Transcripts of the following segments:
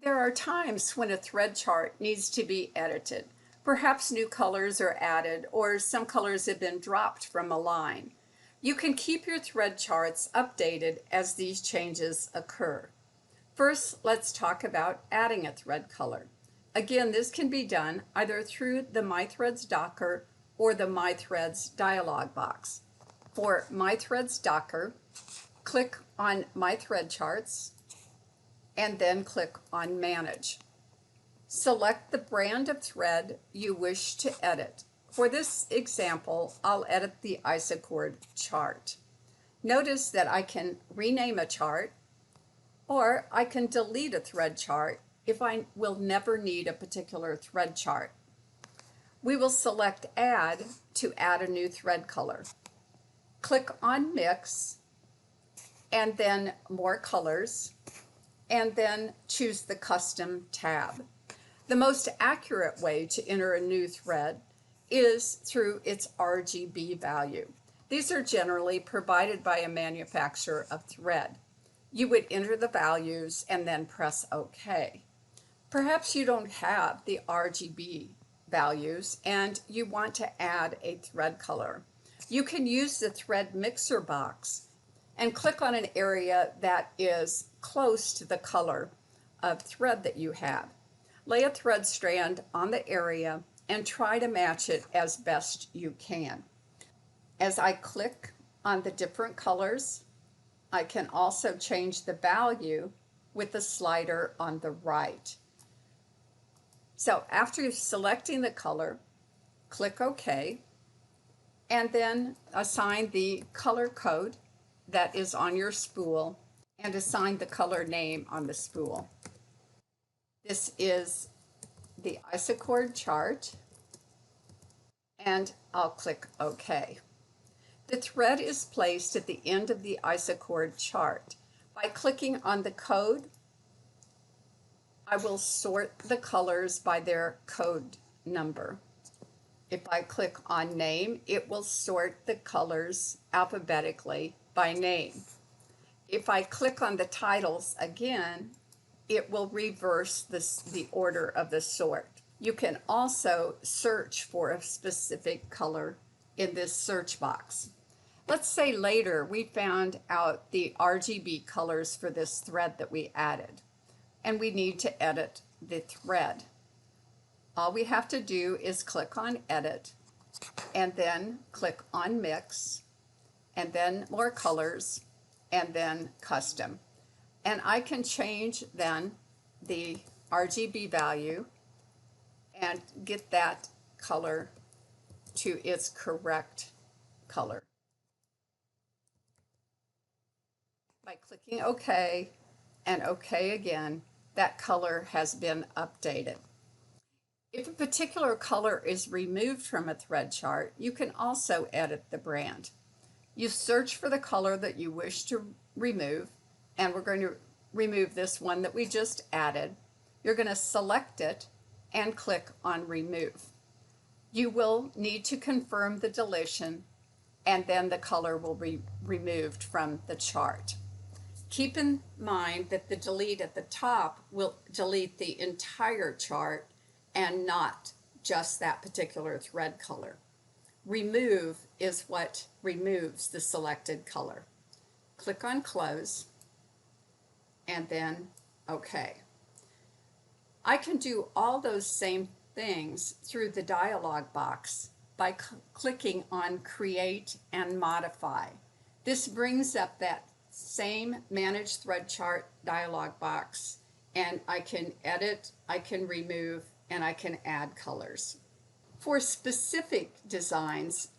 There are times when a thread chart needs to be edited. Perhaps new colors are added or some colors have been dropped from a line. You can keep your thread charts updated as these changes occur. First, let's talk about adding a thread color. Again, this can be done either through the My Threads Docker or the My Threads dialog box. For My Threads Docker, click on My Thread Charts and then click on Manage. Select the brand of thread you wish to edit. For this example, I'll edit the Isocord chart. Notice that I can rename a chart, or I can delete a thread chart if I will never need a particular thread chart. We will select Add to add a new thread color. Click on Mix, and then More Colors, and then choose the Custom tab. The most accurate way to enter a new thread is through its RGB value. These are generally provided by a manufacturer of thread. You would enter the values and then press OK. Perhaps you don't have the RGB values and you want to add a thread color. You can use the thread mixer box and click on an area that is close to the color of thread that you have. Lay a thread strand on the area and try to match it as best you can. As I click on the different colors, I can also change the value with the slider on the right. So after selecting the color, click OK, and then assign the color code that is on your spool and assign the color name on the spool. This is the Isocord chart, and I'll click OK. The thread is placed at the end of the Isocord chart. By clicking on the code, I will sort the colors by their code number. If I click on name, it will sort the colors alphabetically by name. If I click on the titles again, it will reverse the order of the sort. You can also search for a specific color in this search box. Let's say later we found out the RGB colors for this thread that we added, and we need to edit the thread. All we have to do is click on Edit, and then click on Mix, and then More Colors, and then Custom. And I can change then the RGB value and get that color to its correct color. By clicking OK and OK again, that color has been updated. If a particular color is removed from a thread chart, you can also edit the brand. You search for the color that you wish to remove, and we're going to remove this one that we just added. You're going to select it and click on Remove. You will need to confirm the deletion, and then the color will be removed from the chart. Keep in mind that the delete at the top will delete the entire chart and not just that particular thread color. Remove is what removes the selected color. Click on Close and then OK. I can do all those same things through the dialog box by clicking on Create and Modify. This brings up that same Manage Thread Chart dialog box, and I can edit, I can remove, and I can add colors. For specific designs,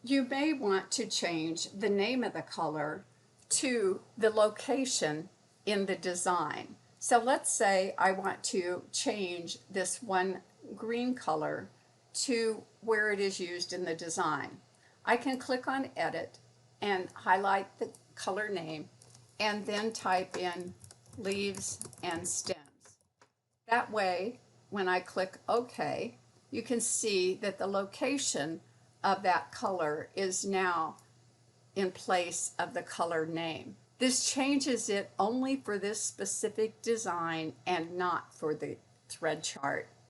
you may want to change the name of the color to the location in the design. So let's say I want to change this one green color to where it is used in the design. I can click on Edit and highlight the color name and then type in Leaves and Stems. That way, when I click OK, you can see that the location of that color is now in place of the color name. This changes it only for this specific design and not for the thread chart.